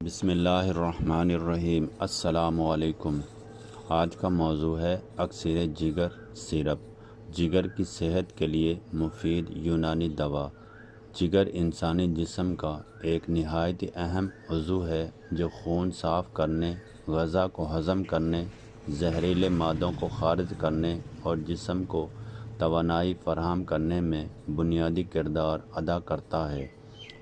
بسم اللہ الرحمن الرحیم۔ السلام علیکم۔ آج کا موضوع ہے اکسیر جگر سیرپ۔ جگر کی صحت کے لیے مفید یونانی دوا۔ جگر انسانی جسم کا ایک نہایت اہم عضو ہے جو خون صاف کرنے، غذا کو ہضم کرنے، زہریلے مادوں کو خارج کرنے اور جسم کو توانائی فراہم کرنے میں بنیادی کردار ادا کرتا ہے۔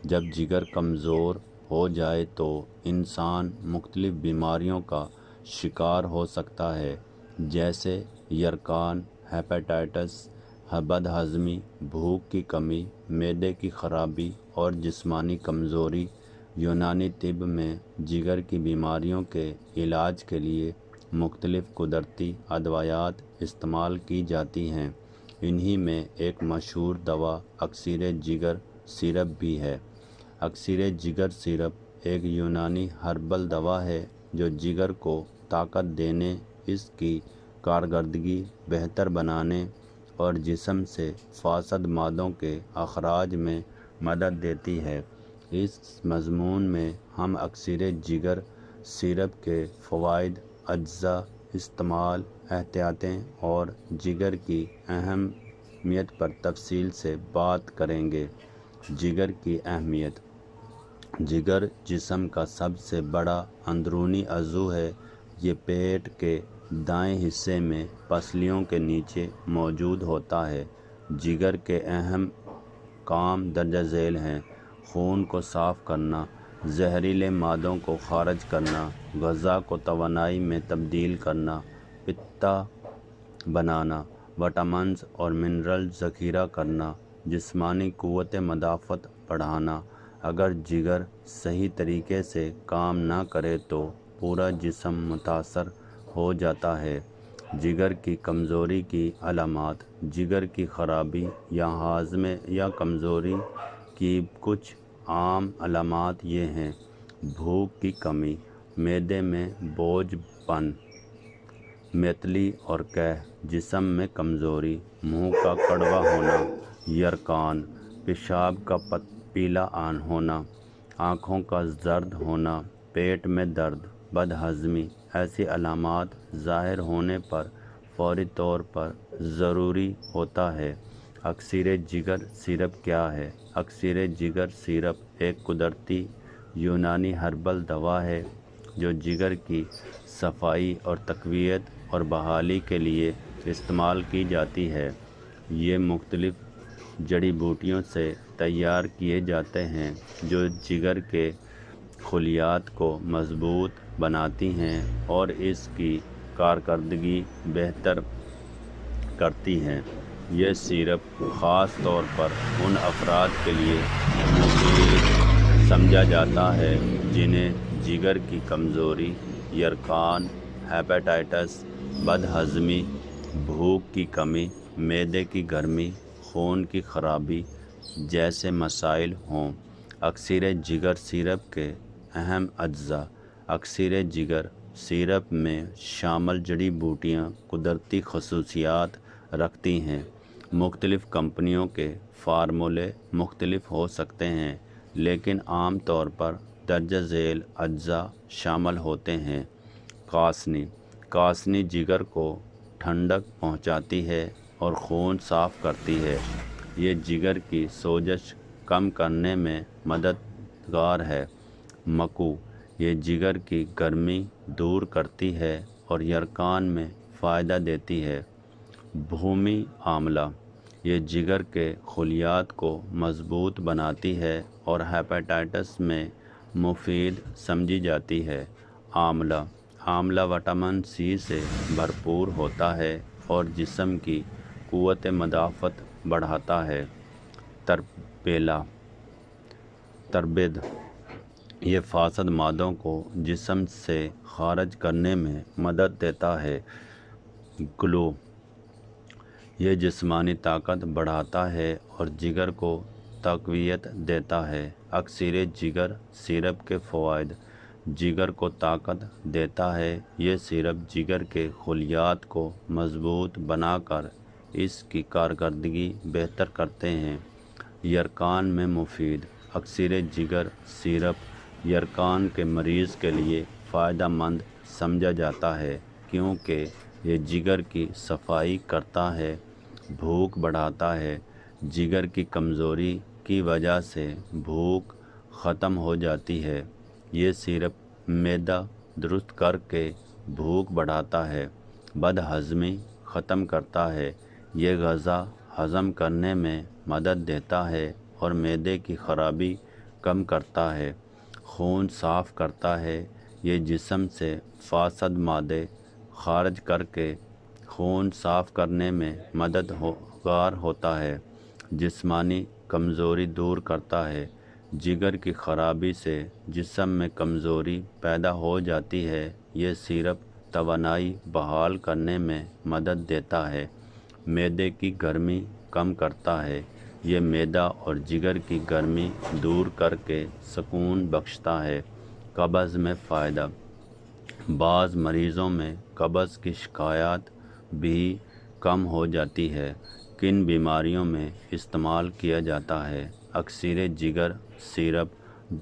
جب جگر کمزور ہو جائے تو انسان مختلف بیماریوں کا شکار ہو سکتا ہے، جیسے یرقان، ہیپاٹائٹس، بد ہضمی، بھوک کی کمی، معدے کی خرابی اور جسمانی کمزوری۔ یونانی طب میں جگر کی بیماریوں کے علاج کے لیے مختلف قدرتی ادویات استعمال کی جاتی ہیں۔ انہی میں ایک مشہور دوا اکسیر جگر سیرپ بھی ہے۔ اکسیر جگر سیرپ ایک یونانی ہربل دوا ہے جو جگر کو طاقت دینے، اس کی کارکردگی بہتر بنانے اور جسم سے فاسد مادوں کے اخراج میں مدد دیتی ہے۔ اس مضمون میں ہم اکسیر جگر سیرپ کے فوائد، اجزاء، استعمال، احتیاطیں اور جگر کی اہمیت پر تفصیل سے بات کریں گے۔ جگر کی اہمیت۔ جگر جسم کا سب سے بڑا اندرونی عضو ہے۔ یہ پیٹ کے دائیں حصے میں پسلیوں کے نیچے موجود ہوتا ہے۔ جگر کے اہم کام درج ذیل ہیں: خون کو صاف کرنا، زہریلے مادوں کو خارج کرنا، غذا کو توانائی میں تبدیل کرنا، پتہ بنانا، وٹامنز اور منرل ذخیرہ کرنا، جسمانی قوت مدافعت بڑھانا۔ اگر جگر صحیح طریقے سے کام نہ کرے تو پورا جسم متاثر ہو جاتا ہے۔ جگر کی کمزوری کی علامات۔ جگر کی خرابی یا ہاضمے یا کمزوری کی کچھ عام علامات یہ ہیں: بھوک کی کمی، معدے میں بوجھ پن، معطلی اور قے، جسم میں کمزوری، منہ کا کڑوا ہونا، یرقان، پیشاب کا پیلا ہونا، آنکھوں کا زرد ہونا، پیٹ میں درد، بد ہضمی۔ ایسی علامات ظاہر ہونے پر فوری طور پر ضروری ہوتا ہے۔ اکسیر جگر سیرپ کیا ہے؟ اکسیر جگر سیرپ ایک قدرتی یونانی ہربل دوا ہے جو جگر کی صفائی اور تقویت اور بحالی کے لیے استعمال کی جاتی ہے۔ یہ مختلف جڑی بوٹیوں سے تیار کیے جاتے ہیں جو جگر کے خلیات کو مضبوط بناتی ہیں اور اس کی کارکردگی بہتر کرتی ہیں۔ یہ سیرپ خاص طور پر ان افراد کے لیے مفید سمجھا جاتا ہے جنہیں جگر کی کمزوری، یرقان، ہیپاٹائٹس، بد ہضمی، بھوک کی کمی، معدے کی گرمی، خون کی خرابی جیسے مسائل ہوں۔ اکسیر جگر سیرپ کے اہم اجزاء۔ اکسیر جگر سیرپ میں شامل جڑی بوٹیاں قدرتی خصوصیات رکھتی ہیں۔ مختلف کمپنیوں کے فارمولے مختلف ہو سکتے ہیں لیکن عام طور پر درج ذیل اجزاء شامل ہوتے ہیں۔ کاسنی۔ کاسنی جگر کو ٹھنڈک پہنچاتی ہے اور خون صاف کرتی ہے۔ یہ جگر کی سوجش کم کرنے میں مددگار ہے۔ مکو۔ یہ جگر کی گرمی دور کرتی ہے اور یرقان میں فائدہ دیتی ہے۔ بھومی آملہ۔ یہ جگر کے خلیات کو مضبوط بناتی ہے اور ہیپاٹائٹس میں مفید سمجھی جاتی ہے۔ آملہ۔ آملہ وٹامن سی سے بھرپور ہوتا ہے اور جسم کی قوت مدافعت بڑھاتا ہے۔ تربیلا۔ تربید۔ یہ فاسد مادوں کو جسم سے خارج کرنے میں مدد دیتا ہے۔ گلو۔ یہ جسمانی طاقت بڑھاتا ہے اور جگر کو تقویت دیتا ہے۔ اکسیر جگر سیرپ کے فوائد۔ جگر کو طاقت دیتا ہے۔ یہ سیرپ جگر کے خلیات کو مضبوط بنا کر اس کی کارکردگی بہتر کرتے ہیں۔ یرقان میں مفید۔ اکسیر جگر سیرپ یرقان کے مریض کے لیے فائدہ مند سمجھا جاتا ہے کیونکہ یہ جگر کی صفائی کرتا ہے، بھوک بڑھاتا ہے۔ جگر کی کمزوری کی وجہ سے بھوک ختم ہو جاتی ہے۔ یہ سیرپ معدہ درست کر کے بھوک بڑھاتا ہے، بد ہضمی ختم کرتا ہے۔ یہ غذا ہضم کرنے میں مدد دیتا ہے اور معدے کی خرابی کم کرتا ہے، خون صاف کرتا ہے۔ یہ جسم سے فاسد مادے خارج کر کے خون صاف کرنے میں مددگار ہوتا ہے، جسمانی کمزوری دور کرتا ہے۔ جگر کی خرابی سے جسم میں کمزوری پیدا ہو جاتی ہے۔ یہ سیرپ توانائی بحال کرنے میں مدد دیتا ہے، معدے کی گرمی کم کرتا ہے۔ یہ معدہ اور جگر کی گرمی دور کر کے سکون بخشتا ہے۔ قبض میں فائدہ۔ بعض مریضوں میں قبض کی شکایات بھی کم ہو جاتی ہے۔ کن بیماریوں میں استعمال کیا جاتا ہے؟ اکسیر جگر سیرپ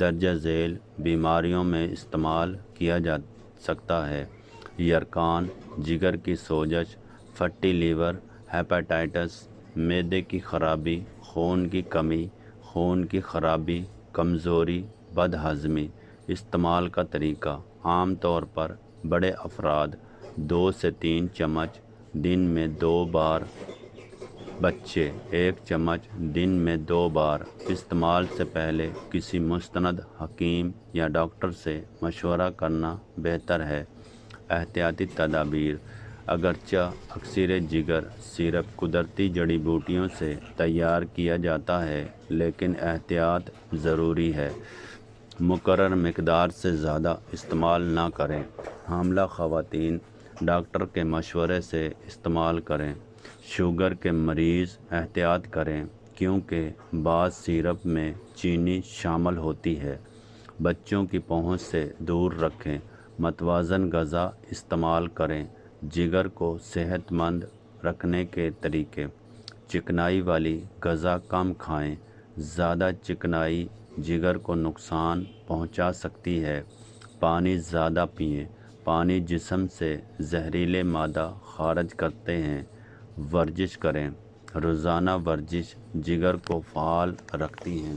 درجہ ذیل بیماریوں میں استعمال کیا جا سکتا ہے۔ یرقان، جگر کی سوزش، فیٹی لیور، ہیپاٹائٹس، معدے کی خرابی، خون کی کمی، خون کی خرابی، کمزوری، بد ہضمی۔ استعمال کا طریقہ: عام طور پر بڑے افراد 2 سے 3 چمچ دن میں 2 بار، بچے 1 چمچ دن میں 2 بار۔ استعمال سے پہلے کسی مستند حکیم یا ڈاکٹر سے مشورہ کرنا بہتر ہے۔ احتیاطی تدابیر: اگرچہ اکسیر جگر سیرپ قدرتی جڑی بوٹیوں سے تیار کیا جاتا ہے لیکن احتیاط ضروری ہے۔ مقررہ مقدار سے زیادہ استعمال نہ کریں۔ حاملہ خواتین ڈاکٹر کے مشورے سے استعمال کریں۔ شوگر کے مریض احتیاط کریں کیونکہ بعض سیرپ میں چینی شامل ہوتی ہے۔ بچوں کی پہنچ سے دور رکھیں۔ متوازن غذا استعمال کریں۔ جگر کو صحت مند رکھنے کے طریقے: چکنائی والی غذا کم کھائیں۔ زیادہ چکنائی جگر کو نقصان پہنچا سکتی ہے۔ پانی زیادہ پئیں۔ پانی جسم سے زہریلے مادہ خارج کرتے ہیں۔ ورزش کریں۔ روزانہ ورزش جگر کو فعال رکھتی ہے۔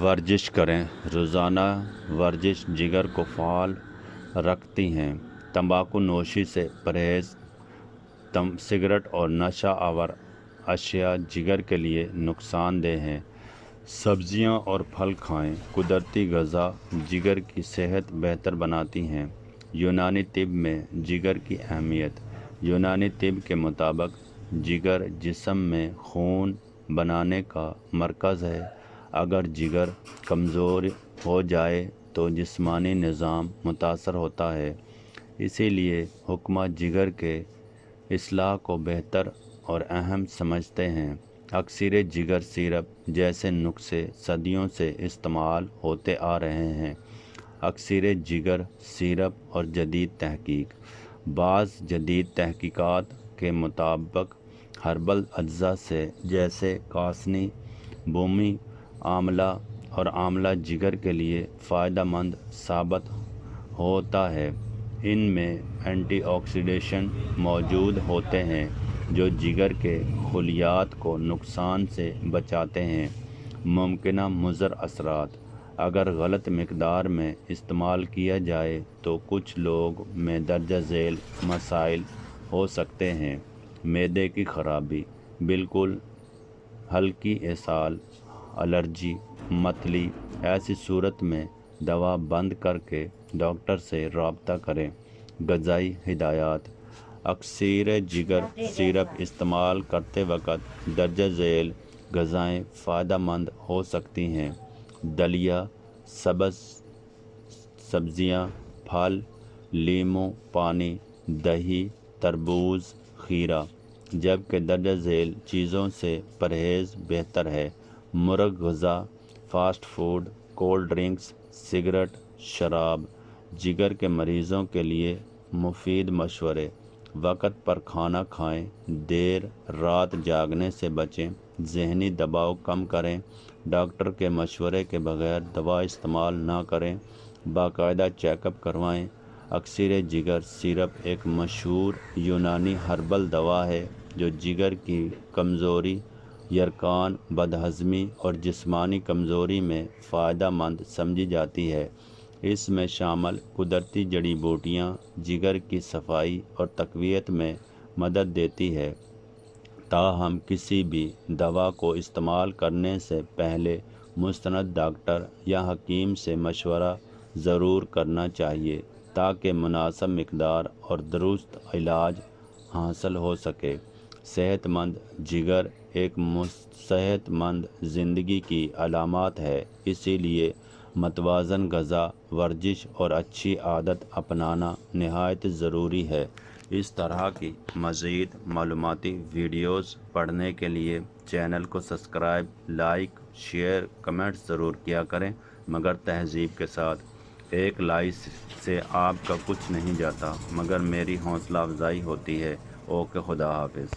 ورزش کریں۔ روزانہ ورزش جگر کو فعال رکھتی ہیں۔ تمباکو نوشی سے پرہیز۔ سگریٹ اور نشہ آور اشیاء جگر کے لیے نقصان دہ ہیں۔ سبزیاں اور پھل کھائیں۔ قدرتی غذا جگر کی صحت بہتر بناتی ہیں۔ یونانی طب میں جگر کی اہمیت۔ یونانی طب کے مطابق جگر جسم میں خون بنانے کا مرکز ہے۔ اگر جگر کمزور ہو جائے تو جسمانی نظام متاثر ہوتا ہے، اسی لیے حکمہ جگر کے اصلاح کو بہتر اور اہم سمجھتے ہیں۔ اکسیر جگر سیرپ جیسے نسخے صدیوں سے استعمال ہوتے آ رہے ہیں۔ اکسیر جگر سیرپ اور جدید تحقیق: بعض جدید تحقیقات کے مطابق ہربل اجزاء سے جیسے کاسنی، بومی آملہ اور آملہ جگر کے لیے فائدہ مند ثابت ہوتا ہے۔ ان میں اینٹی آکسیڈنٹس موجود ہوتے ہیں جو جگر کے خلیات کو نقصان سے بچاتے ہیں۔ ممکنہ مضر اثرات: اگر غلط مقدار میں استعمال کیا جائے تو کچھ لوگوں میں درجہ ذیل مسائل ہو سکتے ہیں۔ معدے کی خرابی: بالکل ہلکی اسہال، الرجی، متلی۔ ایسی صورت میں دوا بند کر کے ڈاکٹر سے رابطہ کریں۔ غذائی ہدایات: اکسیر جگر سیرپ استعمال کرتے وقت درجہ ذیل غذائیں فائدہ مند ہو سکتی ہیں۔ دلیہ، سبز سبزیاں، پھل، لیموں پانی، دہی، تربوز، کھیرا، جبکہ درجہ ذیل چیزوں سے پرہیز بہتر ہے۔ مرغ غذا، fast food, cold drinks, cigarette, شراب۔ جگر کے مریضوں کے لیے مفید مشورے: وقت پر کھانا کھائیں، دیر رات جاگنے سے بچیں، ذہنی دباؤ کم کریں، ڈاکٹر کے مشورے کے بغیر دوا استعمال نہ کریں، باقاعدہ چیک اپ کروائیں۔ اکسیر جگر سیرپ ایک مشہور یونانی ہربل دوا ہے جو جگر کی کمزوری، یرقان، بدہضمی اور جسمانی کمزوری میں فائدہ مند سمجھی جاتی ہے۔ اس میں شامل قدرتی جڑی بوٹیاں جگر کی صفائی اور تقویت میں مدد دیتی ہے۔ تاہم کسی بھی دوا کو استعمال کرنے سے پہلے مستند ڈاکٹر یا حکیم سے مشورہ ضرور کرنا چاہیے تاکہ مناسب مقدار اور درست علاج حاصل ہو سکے۔ صحت مند جگر ایک صحت مند زندگی کی علامات ہے، اسی لیے متوازن غذا، ورزش اور اچھی عادت اپنانا نہایت ضروری ہے۔ اس طرح کی مزید معلوماتی ویڈیوز پڑھنے کے لیے چینل کو سبسکرائب، لائک، شیئر، کمنٹ ضرور کیا کریں، مگر تہذیب کے ساتھ۔ ایک لائک سے آپ کا کچھ نہیں جاتا، مگر میری حوصلہ افزائی ہوتی ہے۔ اوکے، خدا حافظ۔